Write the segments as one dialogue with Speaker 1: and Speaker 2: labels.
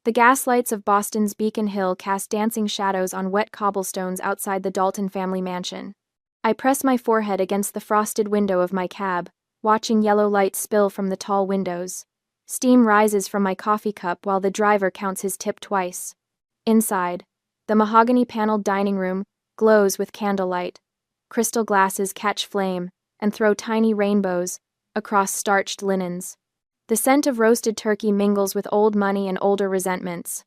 Speaker 1: The gaslights of Boston's Beacon Hill cast dancing shadows on wet cobblestones outside the Dalton family mansion. I press my forehead against the frosted window of my cab, watching yellow light spill from the tall windows. Steam rises from my coffee cup while the driver counts his tip twice. Inside, the mahogany-paneled dining room glows with candlelight. Crystal glasses catch flame and throw tiny rainbows across starched linens. The scent of roasted turkey mingles with old money and older resentments.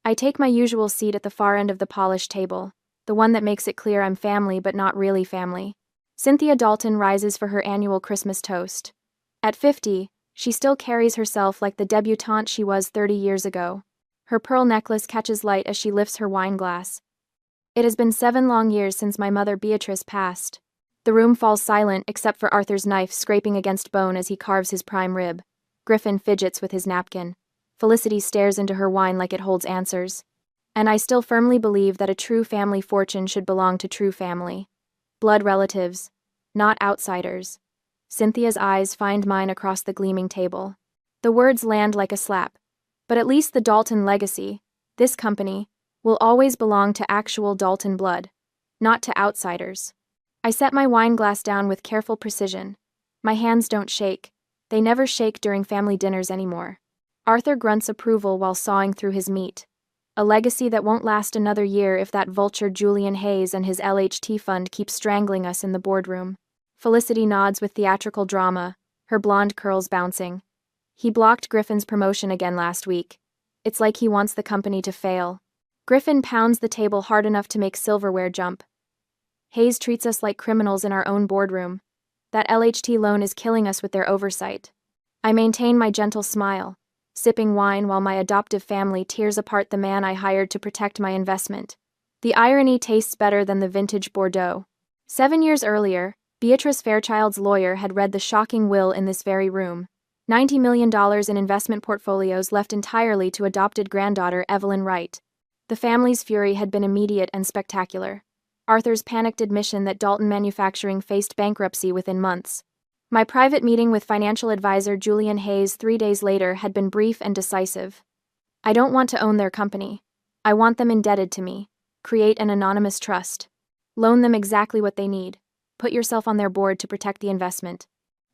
Speaker 1: I take my usual seat at the far end of the polished table, the one that makes it clear I'm family but not really family. Cynthia Dalton rises for her annual Christmas toast. At 50, she still carries herself like the debutante she was 30 years ago. Her pearl necklace catches light as she lifts her wine glass. It has been 7 long years since my mother Beatrice passed. The room falls silent except for Arthur's knife scraping against bone as he carves his prime rib. Griffin fidgets with his napkin. Felicity stares into her wine like it holds answers. And I still firmly believe that a true family fortune should belong to true family. Blood relatives, not outsiders. Cynthia's eyes find mine across the gleaming table. The words land like a slap. But at least the Dalton legacy, this company, will always belong to actual Dalton blood, not to outsiders. I set my wine glass down with careful precision. My hands don't shake. They never shake during family dinners anymore. Arthur grunts approval while sawing through his meat. A legacy that won't last another year if that vulture Julian Hayes and his LHT fund keep strangling us in the boardroom. Felicity nods with theatrical drama, her blonde curls bouncing. He blocked Griffin's promotion again last week. It's like he wants the company to fail. Griffin pounds the table hard enough to make silverware jump. Hayes treats us like criminals in our own boardroom. That LHT loan is killing us with their oversight. I maintain my gentle smile, sipping wine while my adoptive family tears apart the man I hired to protect my investment. The irony tastes better than the vintage Bordeaux. 7 years earlier, Beatrice Fairchild's lawyer had read the shocking will in this very room. $90 million in investment portfolios left entirely to adopted granddaughter Evelyn Wright. The family's fury had been immediate and spectacular. Arthur's panicked admission that Dalton Manufacturing faced bankruptcy within months. My private meeting with financial advisor Julian Hayes 3 days later had been brief and decisive. I don't want to own their company. I want them indebted to me. Create an anonymous trust. Loan them exactly what they need. Put yourself on their board to protect the investment.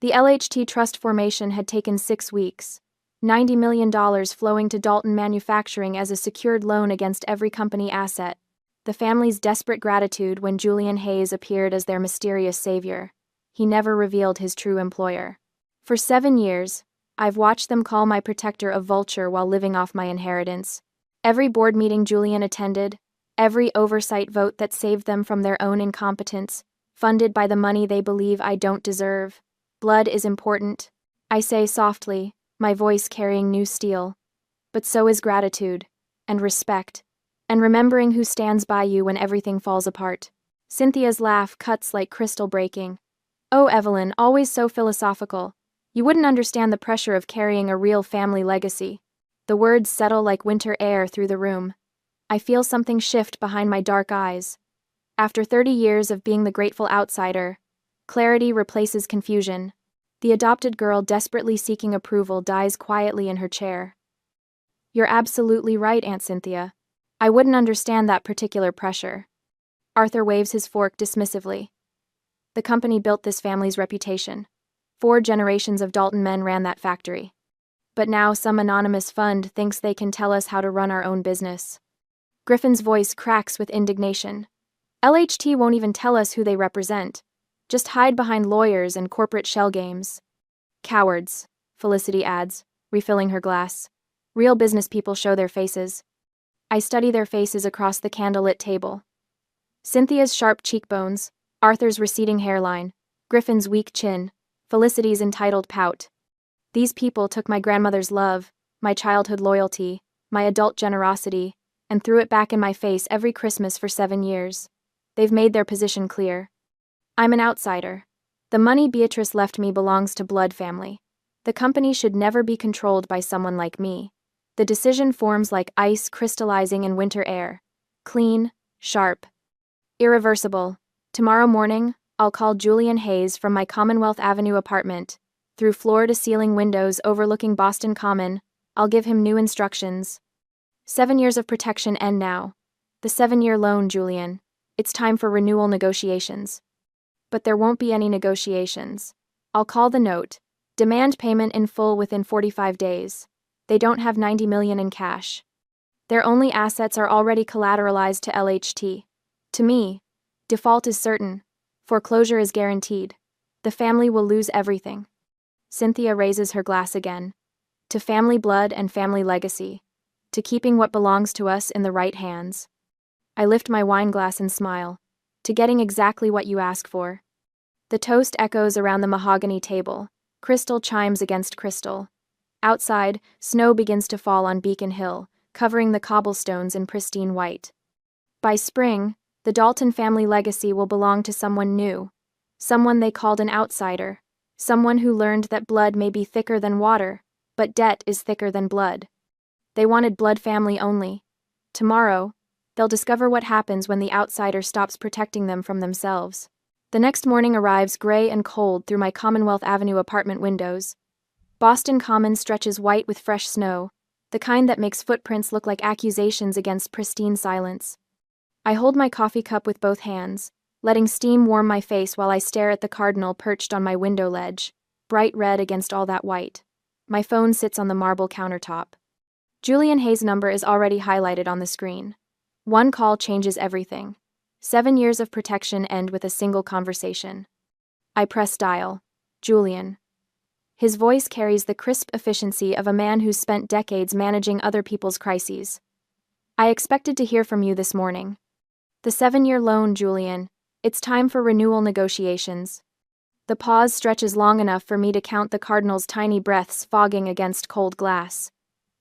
Speaker 1: The LHT trust formation had taken 6 weeks. $90 million flowing to Dalton Manufacturing as a secured loan against every company asset. The family's desperate gratitude when Julian Hayes appeared as their mysterious savior. He never revealed his true employer. For 7 years, I've watched them call my protector a vulture while living off my inheritance. Every board meeting Julian attended, every oversight vote that saved them from their own incompetence, funded by the money they believe I don't deserve. Blood is important, I say softly, my voice carrying new steel. But so is gratitude, and respect, and remembering who stands by you when everything falls apart. Cynthia's laugh cuts like crystal breaking. Oh, Evelyn, always so philosophical. You wouldn't understand the pressure of carrying a real family legacy. The words settle like winter air through the room. I feel something shift behind my dark eyes. After 30 years of being the grateful outsider, clarity replaces confusion. The adopted girl desperately seeking approval dies quietly in her chair. You're absolutely right, Aunt Cynthia. I wouldn't understand that particular pressure. Arthur waves his fork dismissively. The company built this family's reputation. 4 generations of Dalton men ran that factory. But now some anonymous fund thinks they can tell us how to run our own business. Griffin's voice cracks with indignation. LHT won't even tell us who they represent. Just hide behind lawyers and corporate shell games. Cowards, Felicity adds, refilling her glass. Real business people show their faces. I study their faces across the candlelit table. Cynthia's sharp cheekbones, Arthur's receding hairline, Griffin's weak chin, Felicity's entitled pout. These people took my grandmother's love, my childhood loyalty, my adult generosity, and threw it back in my face every Christmas for 7 years. They've made their position clear. I'm an outsider. The money Beatrice left me belongs to blood family. The company should never be controlled by someone like me. The decision forms like ice crystallizing in winter air. Clean, sharp, irreversible. Tomorrow morning, I'll call Julian Hayes from my Commonwealth Avenue apartment. Through floor-to-ceiling windows overlooking Boston Common, I'll give him new instructions. 7 years of protection end now. The 7-year loan, Julian. It's time for renewal negotiations. But there won't be any negotiations. I'll call the note. Demand payment in full within 45 days. They don't have 90 million in cash. Their only assets are already collateralized to LHT. To me, default is certain. Foreclosure is guaranteed. The family will lose everything. Cynthia raises her glass again. To family blood and family legacy. To keeping what belongs to us in the right hands. I lift my wine glass and smile. To getting exactly what you ask for. The toast echoes around the mahogany table. Crystal chimes against crystal. Outside, snow begins to fall on Beacon Hill, covering the cobblestones in pristine white. By spring, the Dalton family legacy will belong to someone new. Someone they called an outsider. Someone who learned that blood may be thicker than water, but debt is thicker than blood. They wanted blood family only. Tomorrow, they'll discover what happens when the outsider stops protecting them from themselves. The next morning arrives gray and cold through my Commonwealth Avenue apartment windows. Boston Common stretches white with fresh snow, the kind that makes footprints look like accusations against pristine silence. I hold my coffee cup with both hands, letting steam warm my face while I stare at the cardinal perched on my window ledge, bright red against all that white. My phone sits on the marble countertop. Julian Hayes' number is already highlighted on the screen. One call changes everything. 7 years of protection end with a single conversation. I press dial. Julian. His voice carries the crisp efficiency of a man who's spent decades managing other people's crises. I expected to hear from you this morning. The 7-year loan, Julian. It's time for renewal negotiations. The pause stretches long enough for me to count the cardinal's tiny breaths fogging against cold glass.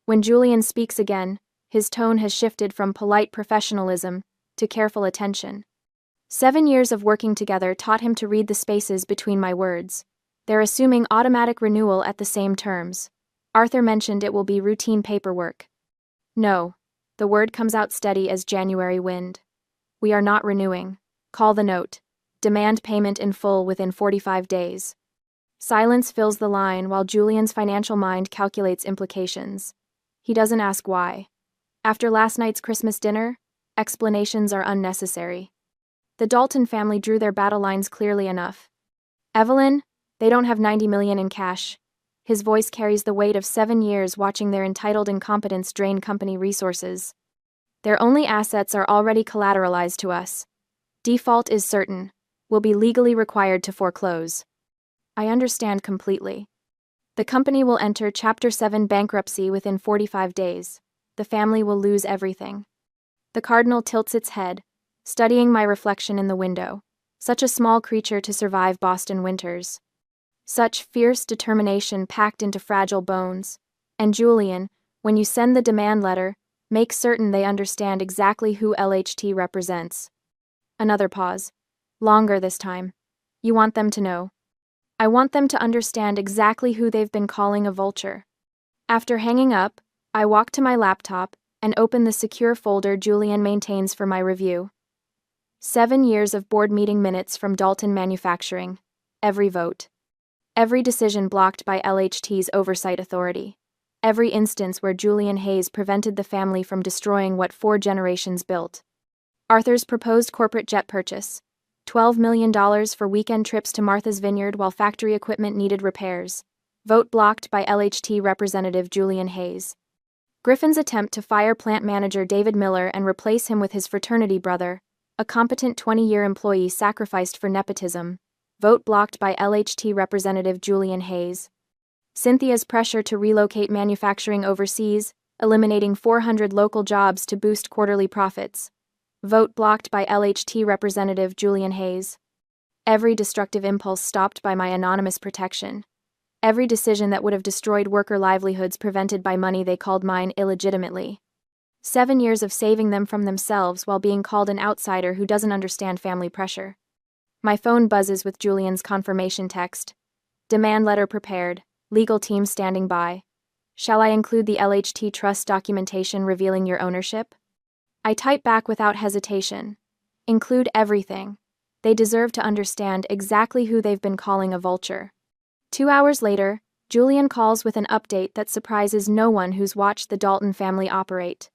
Speaker 1: When Julian speaks again, his tone has shifted from polite professionalism to careful attention. 7 years of working together taught him to read the spaces between my words. They're assuming automatic renewal at the same terms. Arthur mentioned it will be routine paperwork. No. The word comes out steady as January wind. We are not renewing. Call the note. Demand payment in full within 45 days. Silence fills the line while Julian's financial mind calculates implications. He doesn't ask why. After last night's Christmas dinner, explanations are unnecessary. The Dalton family drew their battle lines clearly enough. Evelyn, they don't have 90 million in cash. His voice carries the weight of 7 years watching their entitled incompetence drain company resources. Their only assets are already collateralized to us. Default is certain. We'll be legally required to foreclose. I understand completely. The company will enter Chapter 7 bankruptcy within 45 days. The family will lose everything. The cardinal tilts its head, studying my reflection in the window. Such a small creature to survive Boston winters. Such fierce determination packed into fragile bones. And Julian, when you send the demand letter, make certain they understand exactly who LHT represents. Another pause. Longer this time. You want them to know. I want them to understand exactly who they've been calling a vulture. After hanging up, I walk to my laptop and open the secure folder Julian maintains for my review. 7 years of board meeting minutes from Dalton Manufacturing. Every vote. Every decision blocked by LHT's oversight authority. Every instance where Julian Hayes prevented the family from destroying what 4 generations built. Arthur's proposed corporate jet purchase. $12 million for weekend trips to Martha's Vineyard while factory equipment needed repairs. Vote blocked by LHT Representative Julian Hayes. Griffin's attempt to fire plant manager David Miller and replace him with his fraternity brother, a competent 20-year employee sacrificed for nepotism. Vote blocked by LHT Representative Julian Hayes. Cynthia's pressure to relocate manufacturing overseas, eliminating 400 local jobs to boost quarterly profits. Vote blocked by LHT Representative Julian Hayes. Every destructive impulse stopped by my anonymous protection. Every decision that would have destroyed worker livelihoods prevented by money they called mine illegitimately. 7 years of saving them from themselves while being called an outsider who doesn't understand family pressure. My phone buzzes with Julian's confirmation text. Demand letter prepared. Legal team standing by. Shall I include the LHT trust documentation revealing your ownership? I type back without hesitation. Include everything. They deserve to understand exactly who they've been calling a vulture. 2 hours later, Julian calls with an update that surprises no one who's watched the Dalton family operate.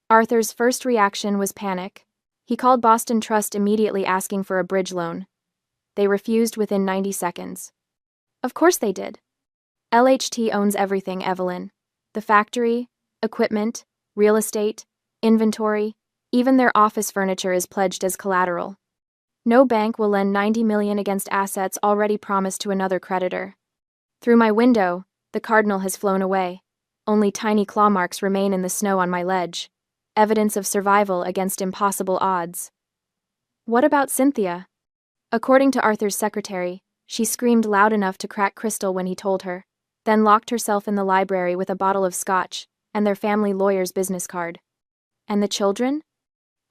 Speaker 1: Arthur's first reaction was panic. He called Boston Trust immediately asking for a bridge loan. They refused within 90 seconds. Of course they did. LHT owns everything, Evelyn. The factory, equipment, real estate, inventory, even their office furniture is pledged as collateral. No bank will lend $90 million against assets already promised to another creditor. Through my window, the cardinal has flown away. Only tiny claw marks remain in the snow on my ledge. Evidence of survival against impossible odds. What about Cynthia? According to Arthur's secretary, she screamed loud enough to crack crystal when he told her, then locked herself in the library with a bottle of scotch and their family lawyer's business card. And the children?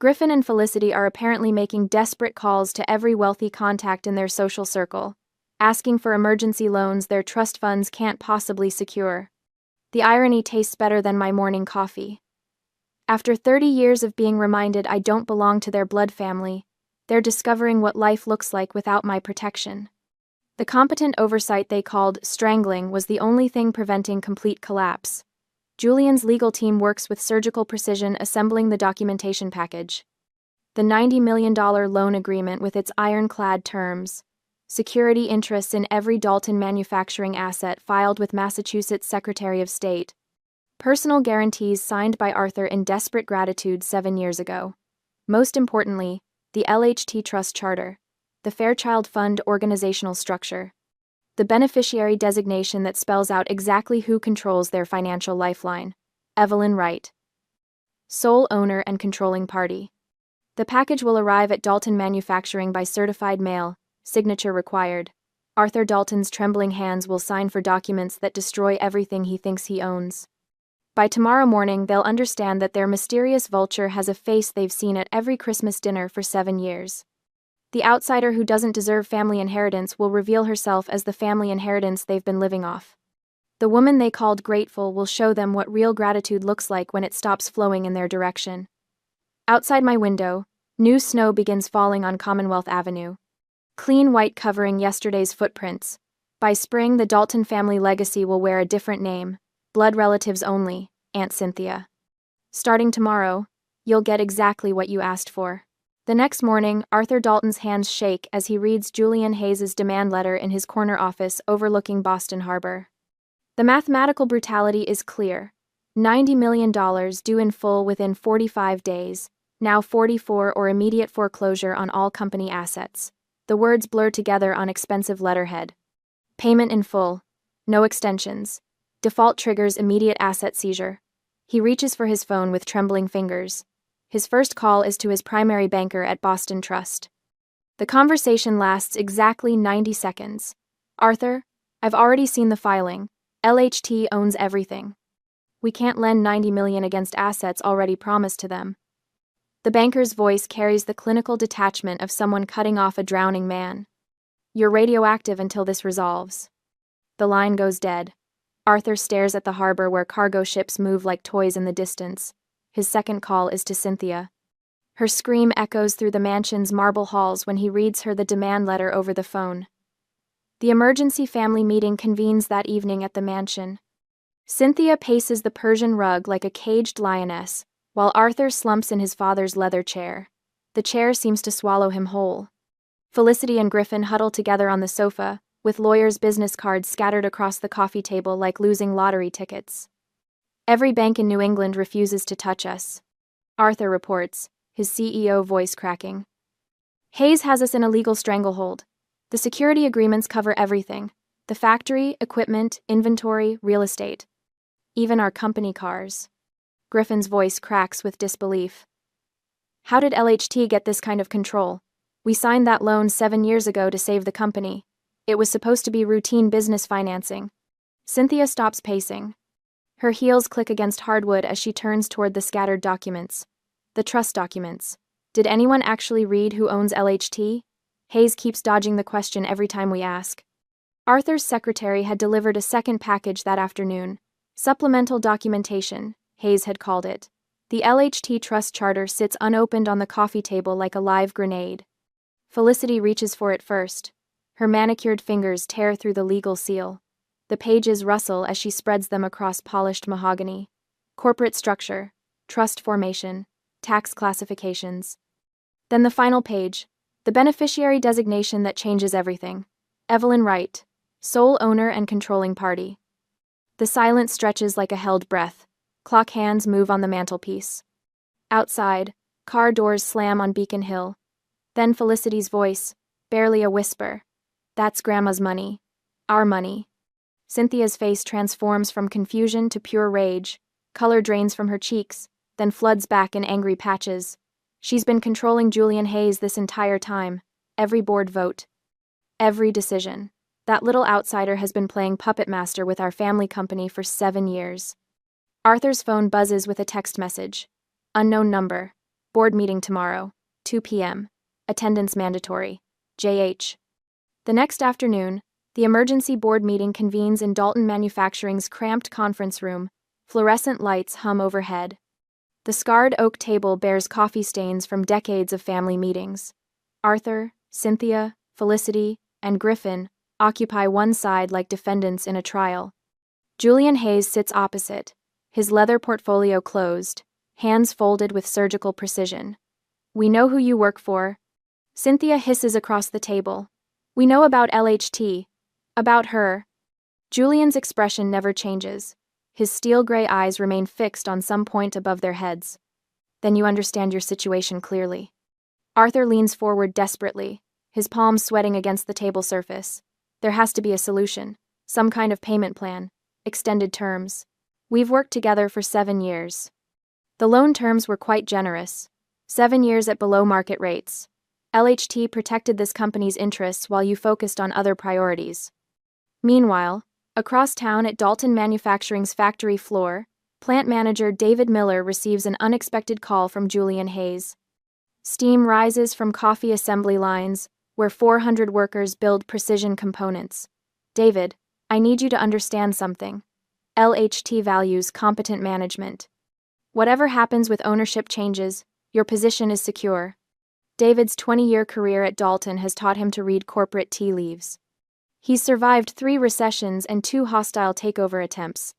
Speaker 1: Griffin and Felicity are apparently making desperate calls to every wealthy contact in their social circle, asking for emergency loans their trust funds can't possibly secure. The irony tastes better than my morning coffee. After 30 years of being reminded I don't belong to their blood family, they're discovering what life looks like without my protection. The competent oversight they called strangling was the only thing preventing complete collapse. Julian's legal team works with surgical precision assembling the documentation package. The $90 million loan agreement with its ironclad terms, security interests in every Dalton manufacturing asset filed with Massachusetts Secretary of State, personal guarantees signed by Arthur in desperate gratitude 7 years ago. Most importantly, the LHT Trust Charter, the Fairchild Fund organizational structure, the beneficiary designation that spells out exactly who controls their financial lifeline. Evelyn Wright. Sole owner and controlling party. The package will arrive at Dalton Manufacturing by certified mail, signature required. Arthur Dalton's trembling hands will sign for documents that destroy everything he thinks he owns. By tomorrow morning, they'll understand that their mysterious vulture has a face they've seen at every Christmas dinner for 7 years. The outsider who doesn't deserve family inheritance will reveal herself as the family inheritance they've been living off. The woman they called grateful will show them what real gratitude looks like when it stops flowing in their direction. Outside my window, new snow begins falling on Commonwealth Avenue. Clean white covering yesterday's footprints. By spring, the Dalton family legacy will wear a different name. Blood relatives only, Aunt Cynthia. Starting tomorrow, you'll get exactly what you asked for. The next morning, Arthur Dalton's hands shake as he reads Julian Hayes's demand letter in his corner office overlooking Boston Harbor. The mathematical brutality is clear. $90 million due in full within 45 days, now 44 or immediate foreclosure on all company assets. The words blur together on expensive letterhead. Payment in full. No extensions. Default triggers immediate asset seizure. He reaches for his phone with trembling fingers. His first call is to his primary banker at Boston Trust. The conversation lasts exactly 90 seconds. Arthur, I've already seen the filing. LHT owns everything. We can't lend $90 million against assets already promised to them. The banker's voice carries the clinical detachment of someone cutting off a drowning man. You're radioactive until this resolves. The line goes dead. Arthur stares at the harbor where cargo ships move like toys in the distance. His second call is to Cynthia. Her scream echoes through the mansion's marble halls when he reads her the demand letter over the phone. The emergency family meeting convenes that evening at the mansion. Cynthia paces the Persian rug like a caged lioness, while Arthur slumps in his father's leather chair. The chair seems to swallow him whole. Felicity and Griffin huddle together on the sofa, with lawyers' business cards scattered across the coffee table like losing lottery tickets. Every bank in New England refuses to touch us, Arthur reports, his CEO voice cracking. Hayes has us in a legal stranglehold. The security agreements cover everything: the factory, equipment, inventory, real estate. Even our company cars. Griffin's voice cracks with disbelief. How did LHT get this kind of control? We signed that loan 7 years ago to save the company. It was supposed to be routine business financing. Cynthia stops pacing. Her heels click against hardwood as she turns toward the scattered documents. The trust documents. Did anyone actually read who owns LHT? Hayes keeps dodging the question every time we ask. Arthur's secretary had delivered a second package that afternoon. Supplemental documentation, Hayes had called it. The LHT Trust Charter sits unopened on the coffee table like a live grenade. Felicity reaches for it first. Her manicured fingers tear through the legal seal. The pages rustle as she spreads them across polished mahogany. Corporate structure, trust formation, tax classifications. Then the final page, the beneficiary designation that changes everything. Evelyn Wright, sole owner and controlling party. The silence stretches like a held breath. Clock hands move on the mantelpiece. Outside, car doors slam on Beacon Hill. Then Felicity's voice, barely a whisper. That's Grandma's money. Our money. Cynthia's face transforms from confusion to pure rage. Color drains from her cheeks, then floods back in angry patches. She's been controlling Julian Hayes this entire time. Every board vote. Every decision. That little outsider has been playing puppet master with our family company for 7 years. Arthur's phone buzzes with a text message. Unknown number. Board meeting tomorrow, 2 p.m. Attendance mandatory. JH. The next afternoon, the emergency board meeting convenes in Dalton Manufacturing's cramped conference room. Fluorescent lights hum overhead. The scarred oak table bears coffee stains from decades of family meetings. Arthur, Cynthia, Felicity, and Griffin occupy one side like defendants in a trial. Julian Hayes sits opposite, his leather portfolio closed, hands folded with surgical precision. We know who you work for. Cynthia hisses across the table. We know about LHT. About her. Julian's expression never changes. His steel-gray eyes remain fixed on some point above their heads. Then you understand your situation clearly. Arthur leans forward desperately, his palms sweating against the table surface. There has to be a solution, some kind of payment plan, extended terms. We've worked together for 7 years. The loan terms were quite generous. 7 years at below market rates. LHT protected this company's interests while you focused on other priorities. Meanwhile, across town at Dalton Manufacturing's factory floor, plant manager David Miller receives an unexpected call from Julian Hayes. Steam rises from coffee assembly lines, where 400 workers build precision components. David, I need you to understand something. LHT values competent management. Whatever happens with ownership changes, your position is secure. David's 20-year career at Dalton has taught him to read corporate tea leaves. He's survived 3 recessions and 2 hostile takeover attempts.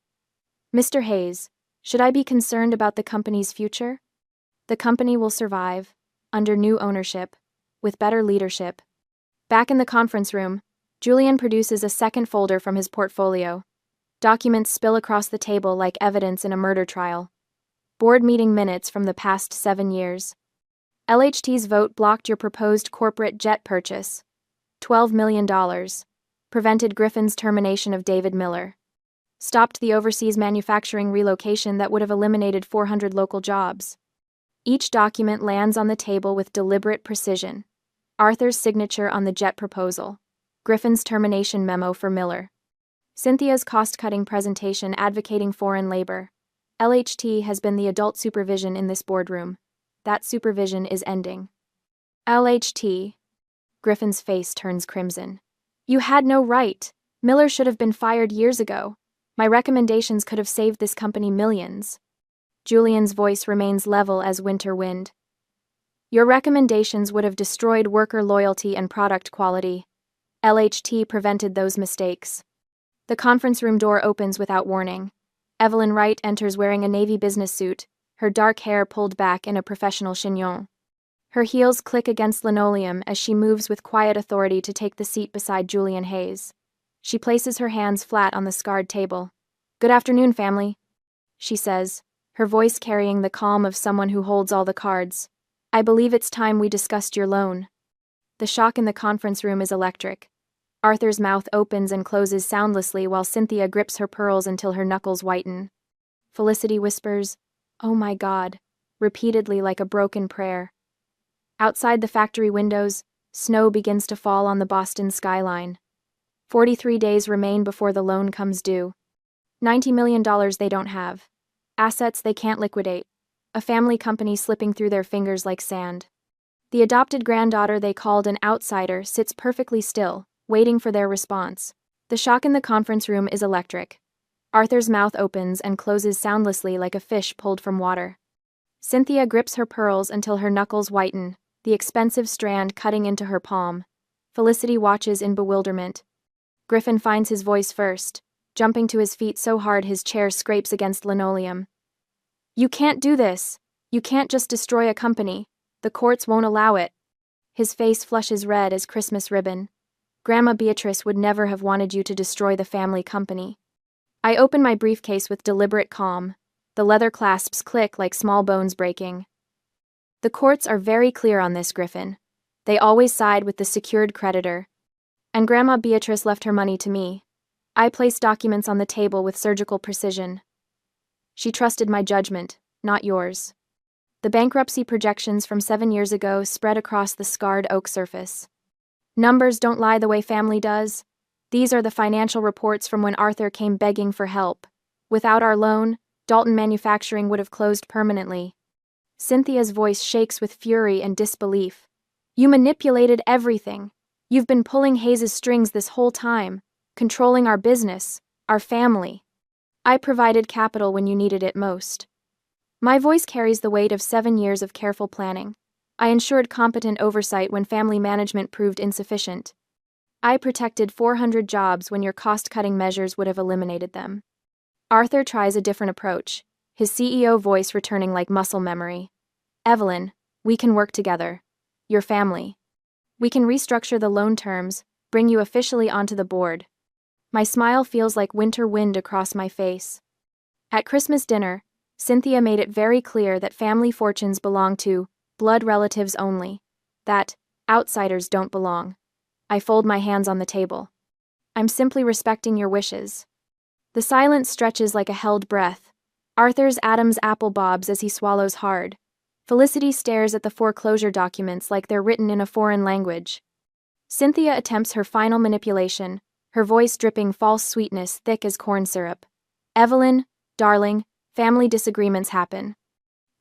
Speaker 1: Mr. Hayes, should I be concerned about the company's future? The company will survive, under new ownership, with better leadership. Back in the conference room, Julian produces a second folder from his portfolio. Documents spill across the table like evidence in a murder trial. Board meeting minutes from the past 7 years. LHT's vote blocked your proposed corporate jet purchase. $12 million. Prevented Griffin's termination of David Miller. Stopped the overseas manufacturing relocation that would have eliminated 400 local jobs. Each document lands on the table with deliberate precision. Arthur's signature on the jet proposal. Griffin's termination memo for Miller. Cynthia's cost-cutting presentation advocating foreign labor. LHT has been the adult supervision in this boardroom. That supervision is ending. LHT. Griffin's face turns crimson. You had no right. Miller should have been fired years ago. My recommendations could have saved this company millions. Julian's voice remains level as winter wind. Your recommendations would have destroyed worker loyalty and product quality. LHT prevented those mistakes. The conference room door opens without warning. Evelyn Wright enters wearing a navy business suit, her dark hair pulled back in a professional chignon. Her heels click against linoleum as she moves with quiet authority to take the seat beside Julian Hayes. She places her hands flat on the scarred table. Good afternoon, family, she says, her voice carrying the calm of someone who holds all the cards. I believe it's time we discussed your loan. The shock in the conference room is electric. Arthur's mouth opens and closes soundlessly while Cynthia grips her pearls until her knuckles whiten. Felicity whispers, "Oh my God," repeatedly like a broken prayer. Outside the factory windows, snow begins to fall on the Boston skyline. 43 days remain before the loan comes due. $90 million they don't have. Assets they can't liquidate. A family company slipping through their fingers like sand. The adopted granddaughter they called an outsider sits perfectly still, waiting for their response. The shock in the conference room is electric. Arthur's mouth opens and closes soundlessly like a fish pulled from water. Cynthia grips her pearls until her knuckles whiten, the expensive strand cutting into her palm. Felicity watches in bewilderment. Griffin finds his voice first. jumping to his feet so hard his chair scrapes against linoleum. "You can't do this. You can't just destroy a company. The courts won't allow it." His face flushes red as Christmas ribbon. "Grandma Beatrice would never have wanted you to destroy the family company." I open my briefcase with deliberate calm. The leather clasps click like small bones breaking. "The courts are very clear on this, Griffin. They always side with the secured creditor. And Grandma Beatrice left her money to me. I place documents on the table with surgical precision. She trusted my judgment, not yours." The bankruptcy projections from 7 years ago spread across the scarred oak surface. "Numbers don't lie the way family does. These are the financial reports from when Arthur came begging for help. Without our loan, Dalton Manufacturing would have closed permanently." Cynthia's voice shakes with fury and disbelief. "You manipulated everything. You've been pulling Hayes' strings this whole time, controlling our business, our family. I provided capital when you needed it most." My voice carries the weight of 7 years of careful planning. I ensured competent oversight when family management proved insufficient. I protected 400 jobs when your cost-cutting measures would have eliminated them. Arthur tries a different approach, his CEO voice returning like muscle memory. "Evelyn, we can work together. Your family. We can restructure the loan terms, bring you officially onto the board." My smile feels like winter wind across my face. At Christmas dinner, Cynthia made it very clear that family fortunes belong to blood relatives only, that outsiders don't belong. I fold my hands on the table. "I'm simply respecting your wishes." The silence stretches like a held breath. Arthur's Adam's apple bobs as he swallows hard. Felicity stares at the foreclosure documents like they're written in a foreign language. Cynthia attempts her final manipulation, her voice dripping false sweetness thick as corn syrup. "Evelyn, darling, family disagreements happen.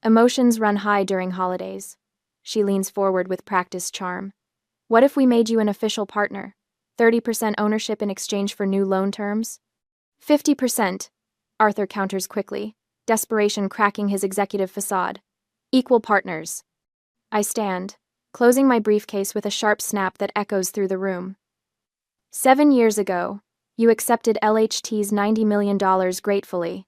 Speaker 1: Emotions run high during holidays." She leans forward with practiced charm. "What if we made you an official partner? 30% ownership in exchange for new loan terms?" 50%, Arthur counters quickly, desperation cracking his executive facade. "Equal partners." I stand, closing my briefcase with a sharp snap that echoes through the room. 7 years ago, you accepted LHT's $90 million gratefully.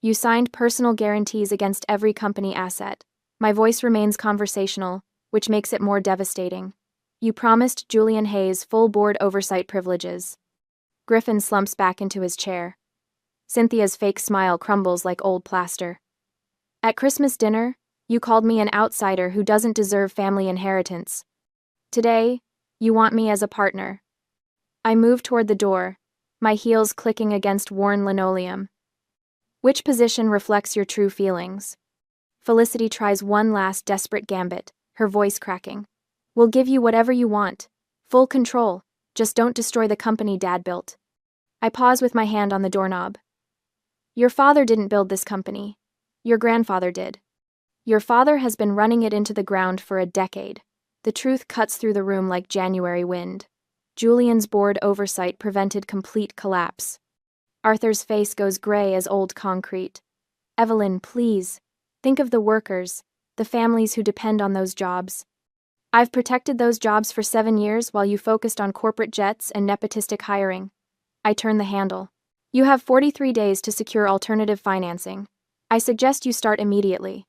Speaker 1: You signed personal guarantees against every company asset. My voice remains conversational, which makes it more devastating. You promised Julian Hayes full board oversight privileges. Griffin slumps back into his chair. Cynthia's fake smile crumbles like old plaster. "At Christmas dinner, you called me an outsider who doesn't deserve family inheritance. Today, you want me as a partner." I move toward the door, my heels clicking against worn linoleum. "Which position reflects your true feelings?" Felicity tries one last desperate gambit, her voice cracking. "We'll give you whatever you want. Full control. Just don't destroy the company Dad built." I pause with my hand on the doorknob. "Your father didn't build this company. Your grandfather did. Your father has been running it into the ground for a decade." The truth cuts through the room like January wind. Julian's board oversight prevented complete collapse. Arthur's face goes gray as old concrete. "Evelyn, please. Think of the workers, the families who depend on those jobs. I've protected those jobs for 7 years while you focused on corporate jets and nepotistic hiring." I turn the handle. "You have 43 days to secure alternative financing. I suggest you start immediately."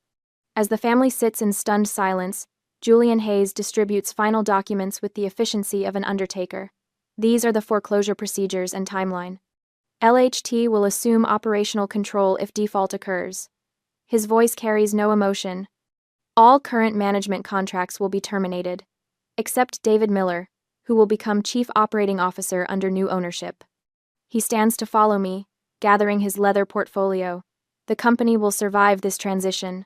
Speaker 1: As the family sits in stunned silence, Julian Hayes distributes final documents with the efficiency of an undertaker. These are the foreclosure procedures and timeline. LHT will assume operational control if default occurs. His voice carries no emotion. All current management contracts will be terminated, except David Miller, who will become Chief Operating Officer under new ownership. He stands to follow me, gathering his leather portfolio. The company will survive this transition.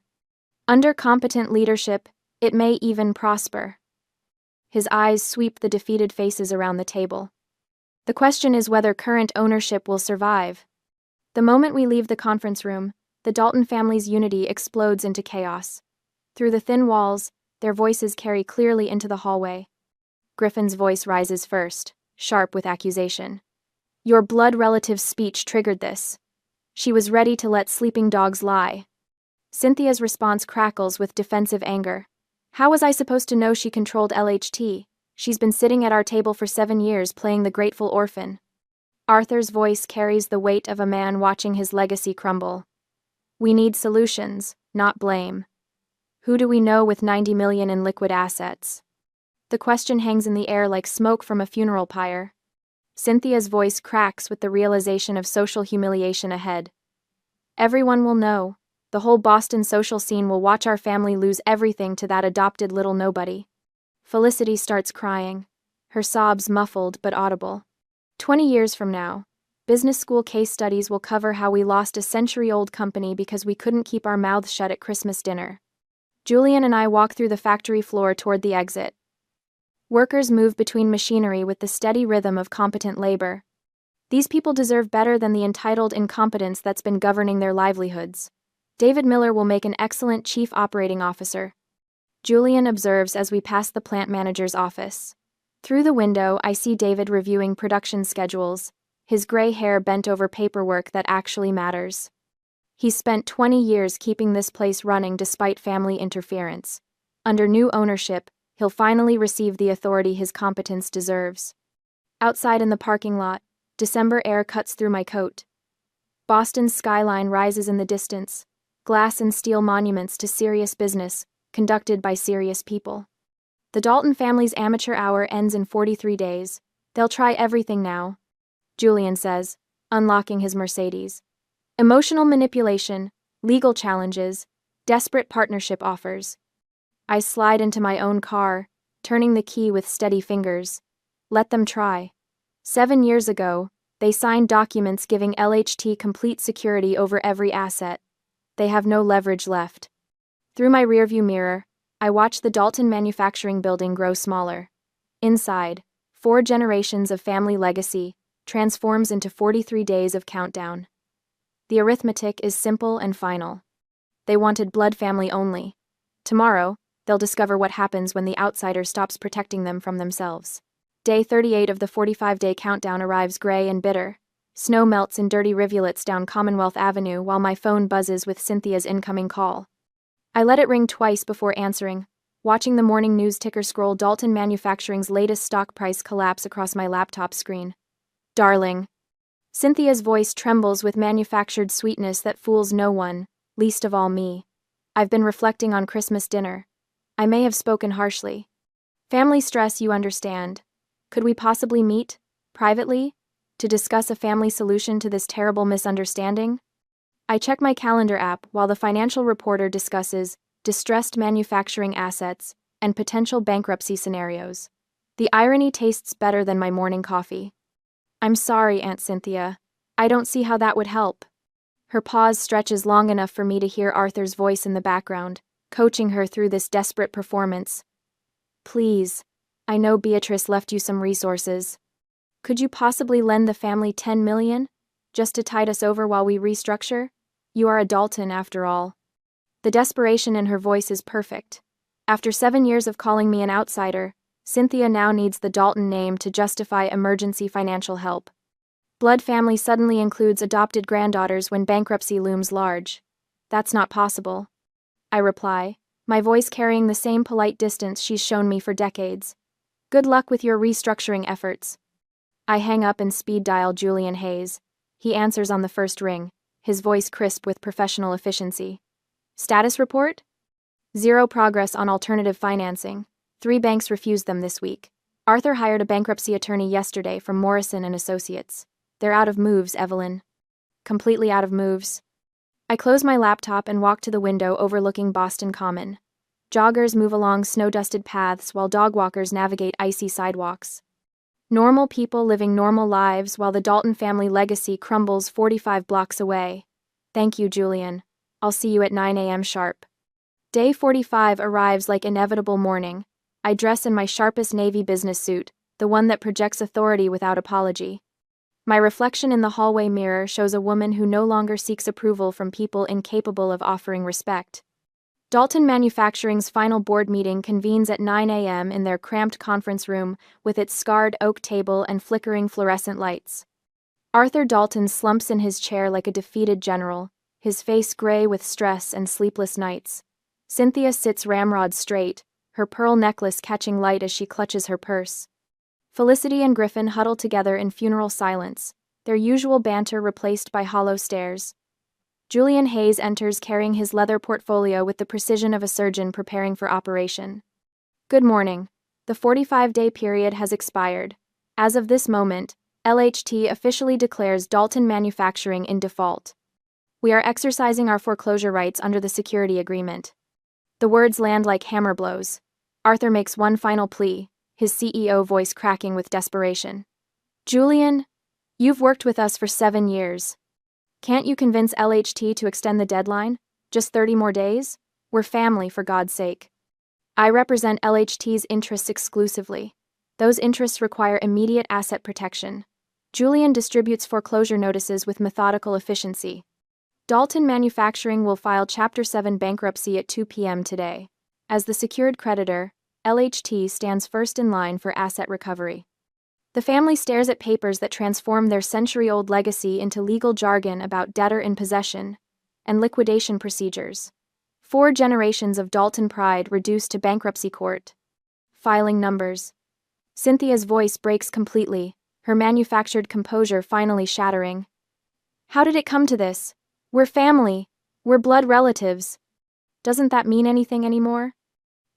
Speaker 1: Under competent leadership, it may even prosper. His eyes sweep the defeated faces around the table. The question is whether current ownership will survive. The moment we leave the conference room, the Dalton family's unity explodes into chaos. Through the thin walls, their voices carry clearly into the hallway. Griffin's voice rises first, sharp with accusation. "Your blood relative's speech triggered this. She was ready to let sleeping dogs lie." Cynthia's response crackles with defensive anger. "How was I supposed to know she controlled LHT? She's been sitting at our table for 7 years playing the grateful orphan." Arthur's voice carries the weight of a man watching his legacy crumble. We need solutions, not blame. Who do we know with 90 million in liquid assets? The question hangs in the air like smoke from a funeral pyre. Cynthia's voice cracks with the realization of social humiliation ahead. Everyone will know. The whole Boston social scene will watch our family lose everything to that adopted little nobody. Felicity starts crying, her sobs muffled but audible. 20 years from now, business school case studies will cover how we lost a century-old company because we couldn't keep our mouths shut at Christmas dinner. Julian and I walk through the factory floor toward the exit. Workers move between machinery with the steady rhythm of competent labor. These people deserve better than the entitled incompetence that's been governing their livelihoods. David Miller will make an excellent chief operating officer, Julian observes as we pass the plant manager's office. Through the window, I see David reviewing production schedules, his gray hair bent over paperwork that actually matters. He's spent 20 years keeping this place running despite family interference. Under new ownership, he'll finally receive the authority his competence deserves. Outside in the parking lot, December air cuts through my coat. Boston's skyline rises in the distance, glass and steel monuments to serious business, conducted by serious people. The Dalton family's amateur hour ends in 43 days. They'll try everything now, Julian says, unlocking his Mercedes. Emotional manipulation, legal challenges, desperate partnership offers. I slide into my own car, turning the key with steady fingers. Let them try. 7 years ago, they signed documents giving LHT complete security over every asset. They have no leverage left. Through my rearview mirror, I watch the Dalton manufacturing building grow smaller. Inside, 4 generations of family legacy transforms into 43 days of countdown. The arithmetic is simple and final. They wanted blood family only. Tomorrow, they'll discover what happens when the outsider stops protecting them from themselves. Day 38 of the 45-day countdown arrives gray and bitter. Snow melts in dirty rivulets down Commonwealth Avenue while my phone buzzes with Cynthia's incoming call. I let it ring twice before answering, watching the morning news ticker scroll Dalton Manufacturing's latest stock price collapse across my laptop screen. Darling. Cynthia's voice trembles with manufactured sweetness that fools no one, least of all me. I've been reflecting on Christmas dinner. I may have spoken harshly. Family stress, you understand. Could we possibly meet, privately, to discuss a family solution to this terrible misunderstanding? I check my calendar app while the financial reporter discusses distressed manufacturing assets and potential bankruptcy scenarios. The irony tastes better than my morning coffee. I'm sorry, Aunt Cynthia. I don't see how that would help. Her pause stretches long enough for me to hear Arthur's voice in the background, coaching her through this desperate performance. Please, I know Beatrice left you some resources. Could you possibly lend the family 10 million, just to tide us over while we restructure? You are a Dalton, after all. The desperation in her voice is perfect. After 7 years of calling me an outsider, Cynthia now needs the Dalton name to justify emergency financial help. Blood family suddenly includes adopted granddaughters when bankruptcy looms large. That's not possible. I reply, my voice carrying the same polite distance she's shown me for decades. Good luck with your restructuring efforts. I hang up and speed dial Julian Hayes. He answers on the first ring, his voice crisp with professional efficiency. Status report? 0 progress on alternative financing. 3 banks refused them this week. Arthur hired a bankruptcy attorney yesterday from Morrison & Associates. They're out of moves, Evelyn. Completely out of moves. I close my laptop and walk to the window overlooking Boston Common. Joggers move along snow-dusted paths while dog walkers navigate icy sidewalks. Normal people living normal lives while the Dalton family legacy crumbles 45 blocks away. Thank you, Julian. I'll see you at 9 a.m. sharp. Day 45 arrives like inevitable morning. I dress in my sharpest navy business suit, the one that projects authority without apology. My reflection in the hallway mirror shows a woman who no longer seeks approval from people incapable of offering respect. Dalton Manufacturing's final board meeting convenes at 9 a.m. in their cramped conference room with its scarred oak table and flickering fluorescent lights. Arthur Dalton slumps in his chair like a defeated general, his face gray with stress and sleepless nights. Cynthia sits ramrod straight, her pearl necklace catching light as she clutches her purse. Felicity and Griffin huddle together in funeral silence, their usual banter replaced by hollow stares. Julian Hayes enters carrying his leather portfolio with the precision of a surgeon preparing for operation. Good morning. The 45-day period has expired. As of this moment, LHT officially declares Dalton Manufacturing in default. We are exercising our foreclosure rights under the security agreement. The words land like hammer blows. Arthur makes one final plea, his CEO voice cracking with desperation. Julian, you've worked with us for 7 years. Can't you convince LHT to extend the deadline? Just 30 more days? We're family, for God's sake. I represent LHT's interests exclusively. Those interests require immediate asset protection. Julian distributes foreclosure notices with methodical efficiency. Dalton Manufacturing will file Chapter 7 bankruptcy at 2 p.m. today. As the secured creditor, LHT stands first in line for asset recovery. The family stares at papers that transform their century-old legacy into legal jargon about debtor in possession and liquidation procedures. 4 generations of Dalton pride reduced to bankruptcy court. Filing numbers. Cynthia's voice breaks completely, her manufactured composure finally shattering. How did it come to this? We're family. We're blood relatives. Doesn't that mean anything anymore?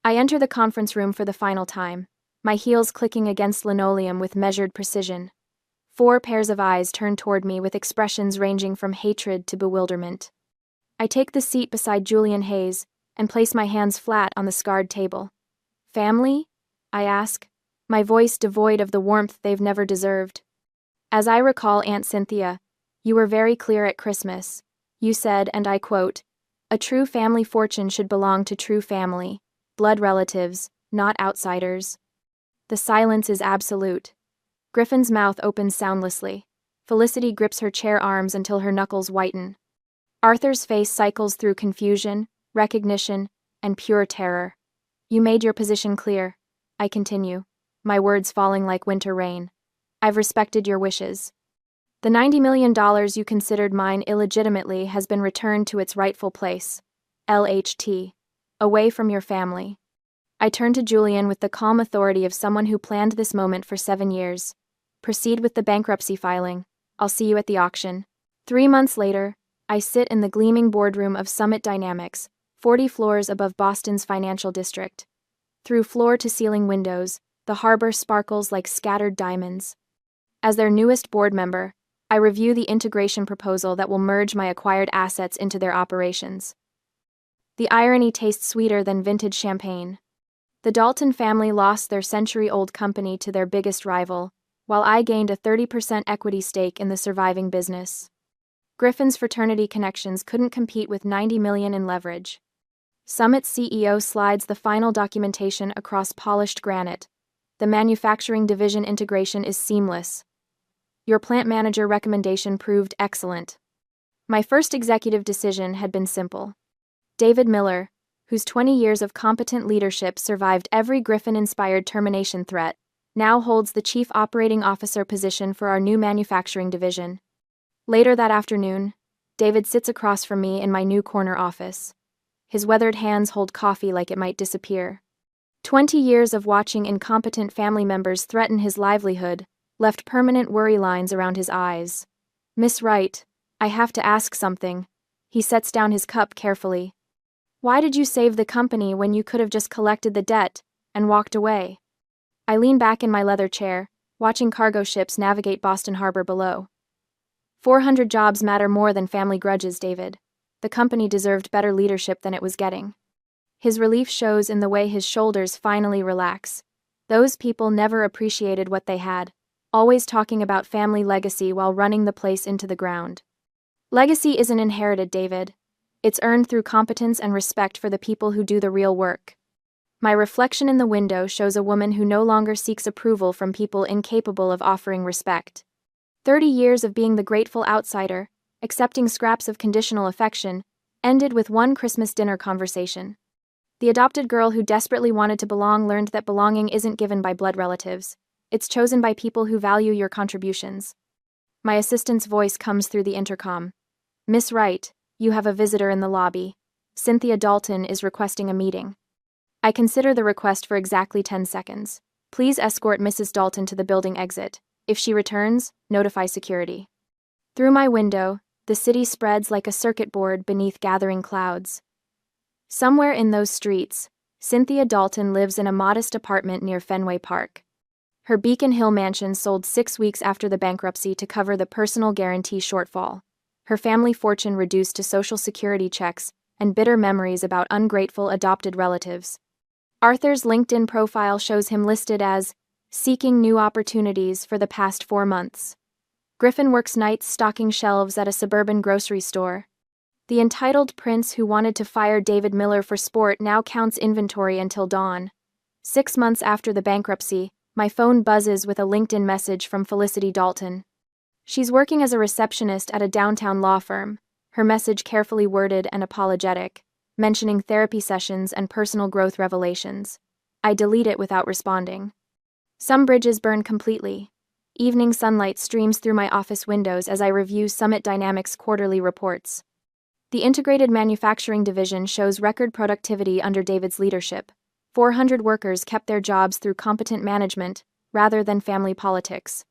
Speaker 1: I enter the conference room for the final time, my heels clicking against linoleum with measured precision. 4 pairs of eyes turn toward me with expressions ranging from hatred to bewilderment. I take the seat beside Julian Hayes and place my hands flat on the scarred table. Family? I ask, my voice devoid of the warmth they've never deserved. As I recall, Aunt Cynthia, you were very clear at Christmas. You said, and I quote, "A true family fortune should belong to true family, blood relatives, not outsiders." The silence is absolute. Griffin's mouth opens soundlessly. Felicity grips her chair arms until her knuckles whiten. Arthur's face cycles through confusion, recognition, and pure terror. You made your position clear, I continue, my words falling like winter rain. I've respected your wishes. The $90 million you considered mine illegitimately has been returned to its rightful place. LHT. Away from your family. I turn to Julian with the calm authority of someone who planned this moment for 7 years. Proceed with the bankruptcy filing. I'll see you at the auction. 3 months later, I sit in the gleaming boardroom of Summit Dynamics, 40 floors above Boston's financial district. Through floor-to-ceiling windows, the harbor sparkles like scattered diamonds. As their newest board member, I review the integration proposal that will merge my acquired assets into their operations. The irony tastes sweeter than vintage champagne. The Dalton family lost their century-old company to their biggest rival, while I gained a 30% equity stake in the surviving business. Griffin's fraternity connections couldn't compete with $90 million in leverage. Summit's CEO slides the final documentation across polished granite. The manufacturing division integration is seamless. Your plant manager recommendation proved excellent. My first executive decision had been simple. David Miller, whose 20 years of competent leadership survived every Griffin-inspired termination threat, now holds the Chief Operating Officer position for our new manufacturing division. Later that afternoon, David sits across from me in my new corner office. His weathered hands hold coffee like it might disappear. 20 years of watching incompetent family members threaten his livelihood left permanent worry lines around his eyes. Miss Wright, I have to ask something. He sets down his cup carefully. Why did you save the company when you could have just collected the debt and walked away? I lean back in my leather chair, watching cargo ships navigate Boston Harbor below. 400 jobs matter more than family grudges, David. The company deserved better leadership than it was getting. His relief shows in the way his shoulders finally relax. Those people never appreciated what they had, always talking about family legacy while running the place into the ground. Legacy isn't inherited, David. It's earned through competence and respect for the people who do the real work. My reflection in the window shows a woman who no longer seeks approval from people incapable of offering respect. 30 years of being the grateful outsider, accepting scraps of conditional affection, ended with one Christmas dinner conversation. The adopted girl who desperately wanted to belong learned that belonging isn't given by blood relatives. It's chosen by people who value your contributions. My assistant's voice comes through the intercom. Miss Wright, you have a visitor in the lobby. Cynthia Dalton is requesting a meeting. I consider the request for exactly 10 seconds. Please escort Mrs. Dalton to the building exit. If she returns, notify security. Through my window, the city spreads like a circuit board beneath gathering clouds. Somewhere in those streets, Cynthia Dalton lives in a modest apartment near Fenway Park. Her Beacon Hill mansion sold 6 weeks after the bankruptcy to cover the personal guarantee shortfall. Her family fortune reduced to Social Security checks and bitter memories about ungrateful adopted relatives. Arthur's LinkedIn profile shows him listed as seeking new opportunities for the past 4 months. Griffin works nights stocking shelves at a suburban grocery store. The entitled prince who wanted to fire David Miller for sport now counts inventory until dawn. 6 months after the bankruptcy, my phone buzzes with a LinkedIn message from Felicity Dalton. She's working as a receptionist at a downtown law firm, her message carefully worded and apologetic, mentioning therapy sessions and personal growth revelations. I delete it without responding. Some bridges burn completely. Evening sunlight streams through my office windows as I review Summit Dynamics' quarterly reports. The Integrated Manufacturing Division shows record productivity under David's leadership. 400 workers kept their jobs through competent management, rather than family politics.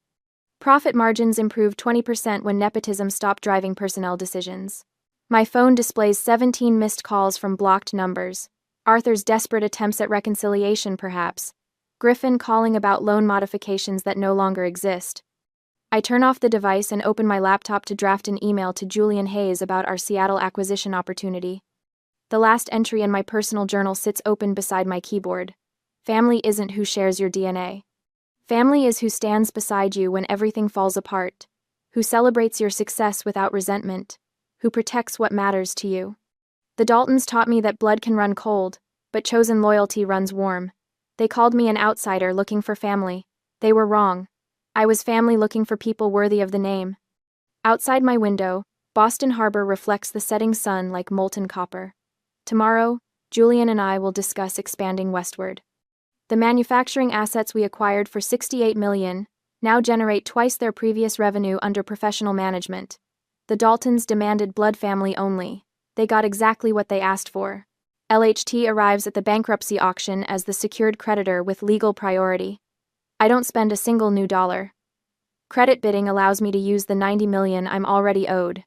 Speaker 1: Profit margins improved 20% when nepotism stopped driving personnel decisions. My phone displays 17 missed calls from blocked numbers. Arthur's desperate attempts at reconciliation, perhaps. Griffin calling about loan modifications that no longer exist. I turn off the device and open my laptop to draft an email to Julian Hayes about our Seattle acquisition opportunity. The last entry in my personal journal sits open beside my keyboard. Family isn't who shares your DNA. Family is who stands beside you when everything falls apart, who celebrates your success without resentment, who protects what matters to you. The Daltons taught me that blood can run cold, but chosen loyalty runs warm. They called me an outsider looking for family. They were wrong. I was family looking for people worthy of the name. Outside my window, Boston Harbor reflects the setting sun like molten copper. Tomorrow, Julian and I will discuss expanding westward. The manufacturing assets we acquired for $68 million now generate twice their previous revenue under professional management. The Daltons demanded blood family only. They got exactly what they asked for. LHT arrives at the bankruptcy auction as the secured creditor with legal priority. I don't spend a single new dollar. Credit bidding allows me to use the $90 million I'm already owed.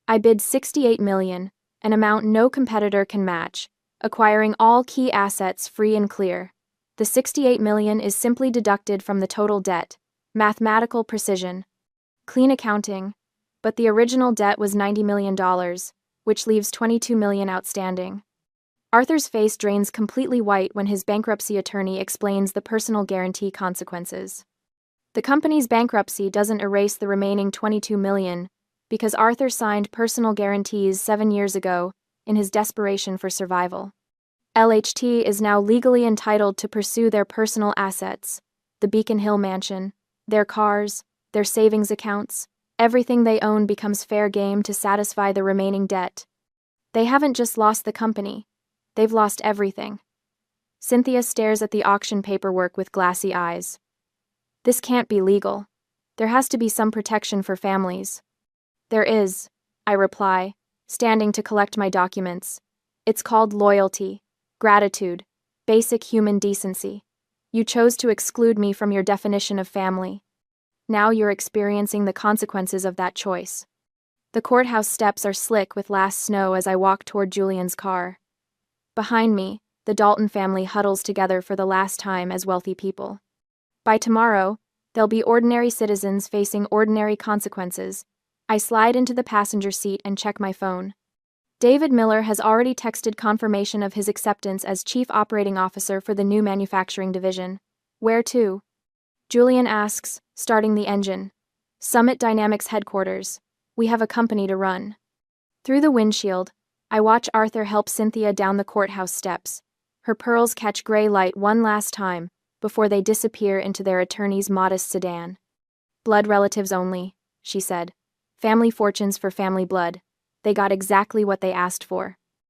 Speaker 1: I bid $68 million, an amount no competitor can match, acquiring all key assets free and clear. The $68 million is simply deducted from the total debt. Mathematical precision. Clean accounting. But the original debt was $90 million, which leaves $22 million outstanding. Arthur's face drains completely white when his bankruptcy attorney explains the personal guarantee consequences. The company's bankruptcy doesn't erase the remaining $22 million, because Arthur signed personal guarantees 7 years ago in his desperation for survival. LHT is now legally entitled to pursue their personal assets, the Beacon Hill mansion, their cars, their savings accounts. Everything they own becomes fair game to satisfy the remaining debt. They haven't just lost the company. They've lost everything. Cynthia stares at the auction paperwork with glassy eyes. This can't be legal. There has to be some protection for families. There is, I reply, standing to collect my documents. It's called loyalty, gratitude, basic human decency. You chose to exclude me from your definition of family. Now you're experiencing the consequences of that choice. The courthouse steps are slick with last snow as I walk toward Julian's car. Behind me, the Dalton family huddles together for the last time as wealthy people. By tomorrow, they'll be ordinary citizens facing ordinary consequences. I slide into the passenger seat and check my phone. David Miller has already texted confirmation of his acceptance as Chief Operating Officer for the new manufacturing division. Where to? Julian asks, starting the engine. Summit Dynamics headquarters. We have a company to run. Through the windshield, I watch Arthur help Cynthia down the courthouse steps. Her pearls catch gray light one last time, before they disappear into their attorney's modest sedan. Blood relatives only, she said. Family fortunes for family blood. They got exactly what they asked for.